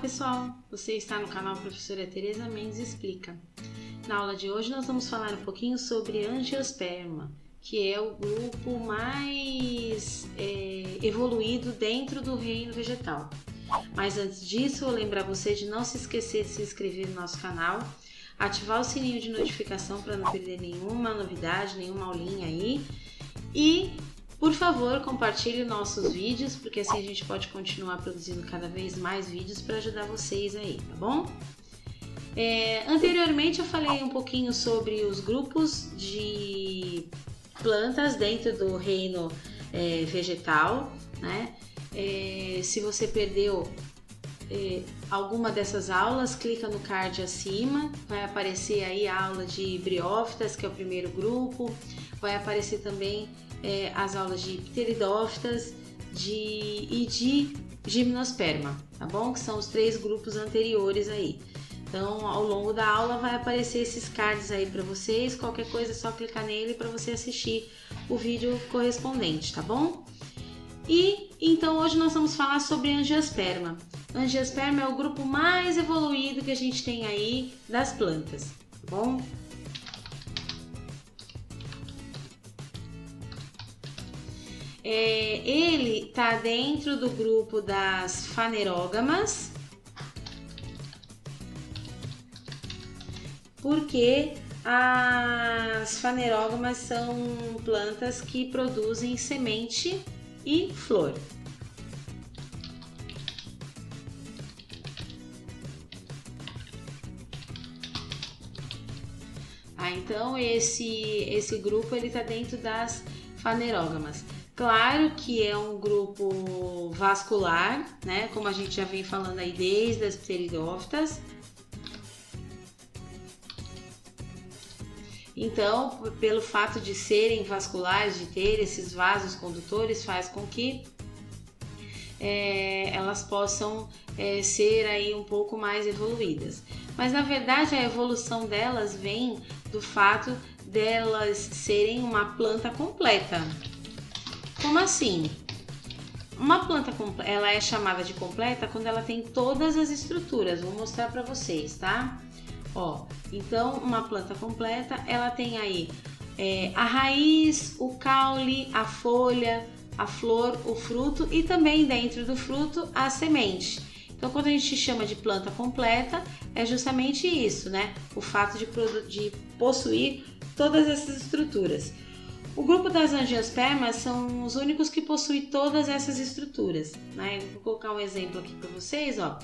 pessoal, você está no canal Professora Tereza Mendes Explica. Na aula de hoje nós vamos falar um pouquinho sobre angiosperma, que é o grupo mais evoluído dentro do reino vegetal. Mas antes disso, eu vou lembrar você de não se esquecer de se inscrever no nosso canal, ativar o sininho de notificação para não perder nenhuma novidade, nenhuma aulinha aí. E, por favor, compartilhe nossos vídeos, porque assim a gente pode continuar produzindo cada vez mais vídeos para ajudar vocês aí, tá bom? Anteriormente eu falei um pouquinho sobre os grupos de plantas dentro do reino vegetal, né? Se você perdeu alguma dessas aulas, clica no card acima, vai aparecer aí a aula de briófitas, que é o primeiro grupo, vai aparecer também as aulas de pteridófitas e de gimnosperma, tá bom? Que são os três grupos anteriores aí. Então, ao longo da aula vai aparecer esses cards aí para vocês, qualquer coisa é só clicar nele para você assistir o vídeo correspondente, tá bom? E então hoje nós vamos falar sobre angiosperma. Angiosperma é o grupo mais evoluído que a gente tem aí das plantas, tá bom? Ele está dentro do grupo das fanerógamas, porque as fanerógamas são plantas que produzem semente e flor. Então esse grupo ele está dentro das fanerógamas. Claro que é um grupo vascular, né? Como a gente já vem falando aí desde as pteridófitas. Então, pelo fato de serem vasculares, de ter esses vasos condutores, faz com que elas possam ser aí um pouco mais evoluídas. Mas na verdade a evolução delas vem do fato delas serem uma planta completa. Como assim? Uma planta ela é chamada de completa quando ela tem todas as estruturas. Vou mostrar para vocês, tá? Ó, então uma planta completa ela tem aí a raiz, o caule, a folha, a flor, o fruto e também dentro do fruto a semente. Então, quando a gente chama de planta completa, é justamente isso, né? O fato de possuir todas essas estruturas. O grupo das angiospermas são os únicos que possuem todas essas estruturas, né? Eu vou colocar um exemplo aqui para vocês, ó.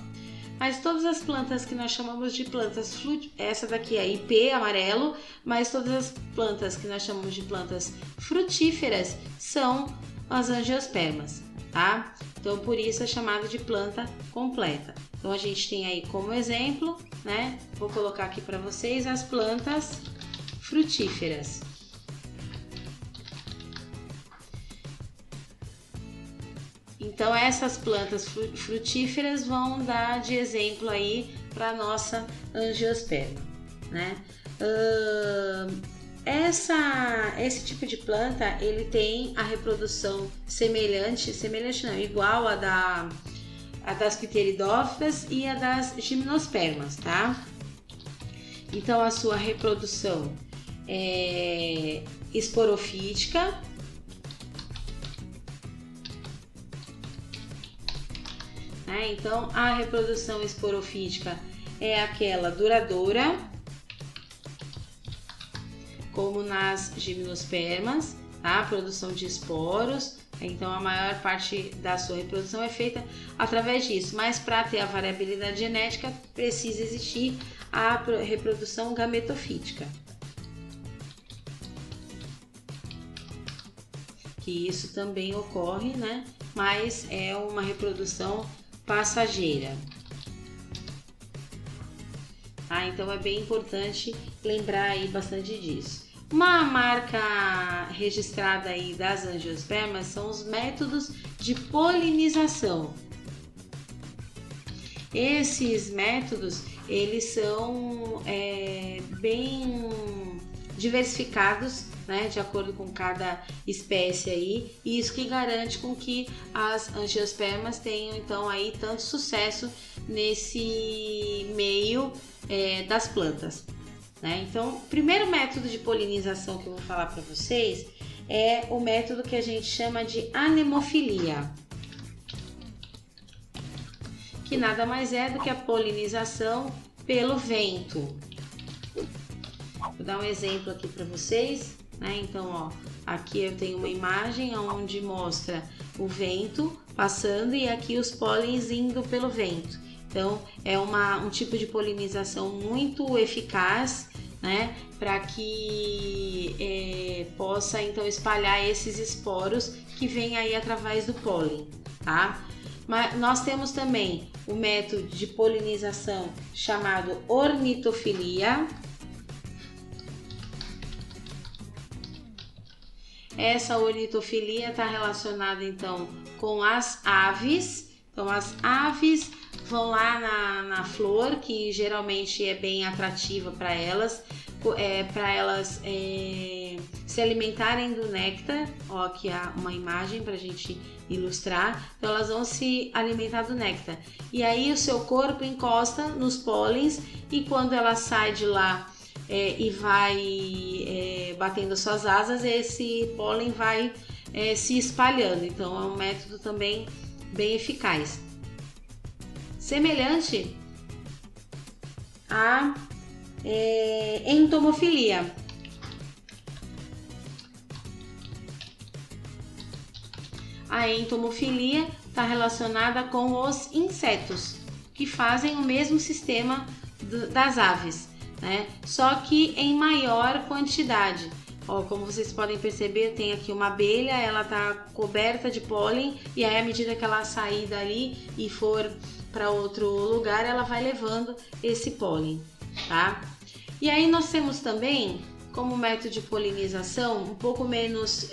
Mas todas as plantas que nós chamamos de plantas essa daqui é IP amarelo, mas todas as plantas que nós chamamos de plantas frutíferas são as angiospermas, tá? Então, por isso é chamado de planta completa. Então, a gente tem aí como exemplo, né? Vou colocar aqui para vocês as plantas frutíferas. Então, essas plantas frutíferas vão dar de exemplo aí para a nossa angiosperma, né? Esse tipo de planta, ele tem a reprodução semelhante não, igual a das pteridófitas e a das gimnospermas, tá? Então, a sua reprodução é esporofítica, né? Então, a reprodução esporofítica é aquela duradoura, como nas gimnospermas, tá? A produção de esporos. Então, a maior parte da sua reprodução é feita através disso. Mas, para ter a variabilidade genética, precisa existir a reprodução gametofítica. Que isso também ocorre, né? Mas é uma reprodução passageira. Então, é bem importante lembrar aí bastante disso. Uma marca registrada aí das angiospermas são os métodos de polinização. Esses métodos, eles são bem diversificados, né, de acordo com cada espécie aí, e isso que garante com que as angiospermas tenham então aí tanto sucesso nesse meio das plantas, né? Então, o primeiro método de polinização que eu vou falar para vocês é o método que a gente chama de anemofilia, que nada mais é do que a polinização pelo vento. Vou dar um exemplo aqui para vocês, né? Então, ó, aqui eu tenho uma imagem onde mostra o vento passando e aqui os pólens indo pelo vento. Então, é um tipo de polinização muito eficaz, né? Para que possa então espalhar esses esporos que vêm aí através do pólen, tá? Mas nós temos também o método de polinização chamado ornitofilia. Essa ornitofilia está relacionada então com as aves. Então as aves vão lá na flor, que geralmente é bem atrativa para elas se alimentarem do néctar. Ó, aqui há uma imagem para a gente ilustrar. Então elas vão se alimentar do néctar. E aí o seu corpo encosta nos pólens e quando ela sai de lá e vai batendo suas asas, esse pólen vai se espalhando. Então é um método também bem eficaz. Semelhante à entomofilia. A entomofilia está relacionada com os insetos, que fazem o mesmo sistema das aves, né? Só que em maior quantidade. Ó, como vocês podem perceber, tem aqui uma abelha, ela está coberta de pólen e aí à medida que ela sair dali e for para outro lugar, ela vai levando esse pólen, tá? E aí nós temos também, como método de polinização, um pouco menos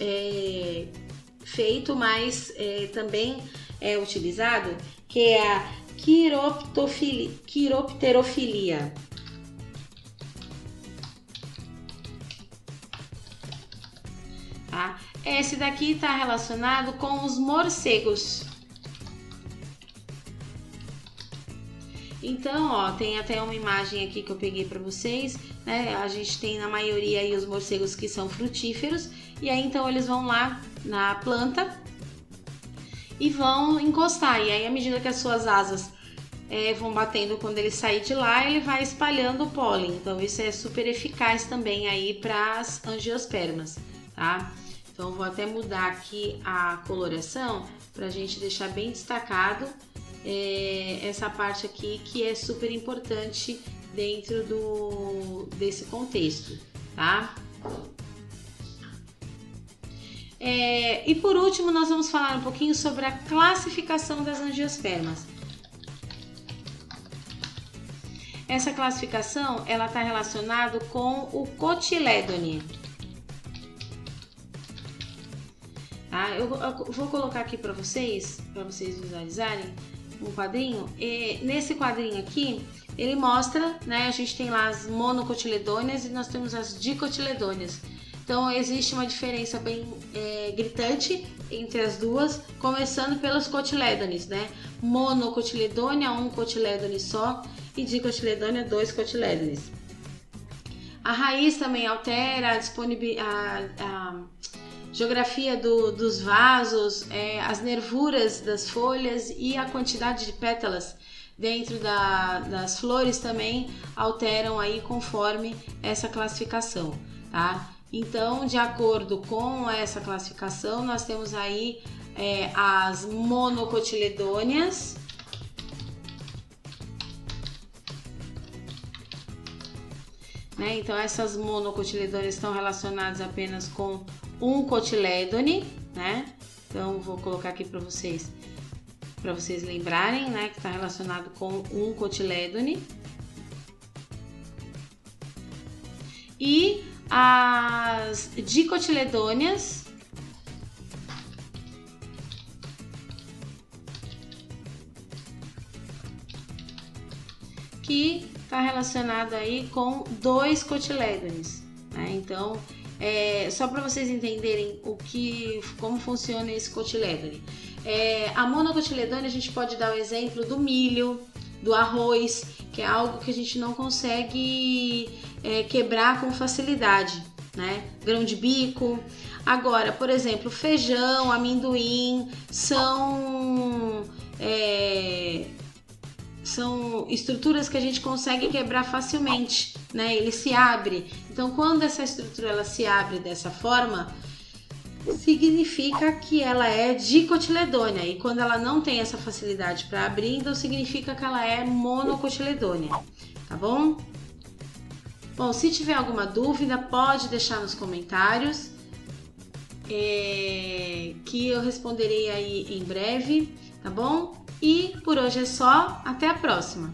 feito, mas também é utilizado, que é a quiropterofilia. Tá? Esse daqui está relacionado com os morcegos. Então, ó, tem até uma imagem aqui que eu peguei para vocês, né? A gente tem na maioria aí os morcegos que são frutíferos, e aí então eles vão lá na planta e vão encostar, e aí à medida que as suas asas vão batendo, quando ele sair de lá, ele vai espalhando o pólen. Então isso é super eficaz também aí para as angiospermas, tá? Então vou até mudar aqui a coloração para a gente deixar bem destacado essa parte aqui, que é super importante dentro desse contexto, tá? E por último, nós vamos falar um pouquinho sobre a classificação das angiospermas. Essa classificação, ela está relacionada com o cotilédone. Tá? Eu vou colocar aqui para vocês visualizarem um quadrinho. E nesse quadrinho aqui, ele mostra, né? A gente tem lá as monocotiledôneas e nós temos as dicotiledôneas. Então existe uma diferença bem gritante entre as duas, começando pelos cotilédones, né? Monocotiledônea, um cotilédone só, e dicotiledônea, 2 cotilédones. A raiz também altera a geografia dos vasos, as nervuras das folhas e a quantidade de pétalas dentro das flores também alteram aí conforme essa classificação, tá? Então, de acordo com essa classificação, nós temos aí as monocotiledôneas, né? Então, essas monocotiledôneas estão relacionadas apenas com um cotilédone, né? Então, vou colocar aqui para vocês lembrarem, né? Que está relacionado com um cotilédone. E as dicotiledôneas, que está relacionado aí com 2 cotilédones, né? Então, só para vocês entenderem como funciona esse cotilédone. A monocotiledônea a gente pode dar o exemplo do milho, do arroz, que é algo que a gente não consegue quebrar com facilidade, né? Grão de bico. Agora, por exemplo, feijão, amendoim são estruturas que a gente consegue quebrar facilmente, né? Ele se abre. Então, quando essa estrutura ela se abre dessa forma, significa que ela é dicotiledônea. E quando ela não tem essa facilidade para abrir, então significa que ela é monocotiledônea, tá bom? Bom, se tiver alguma dúvida, pode deixar nos comentários, que eu responderei aí em breve, tá bom? E por hoje é só, até a próxima!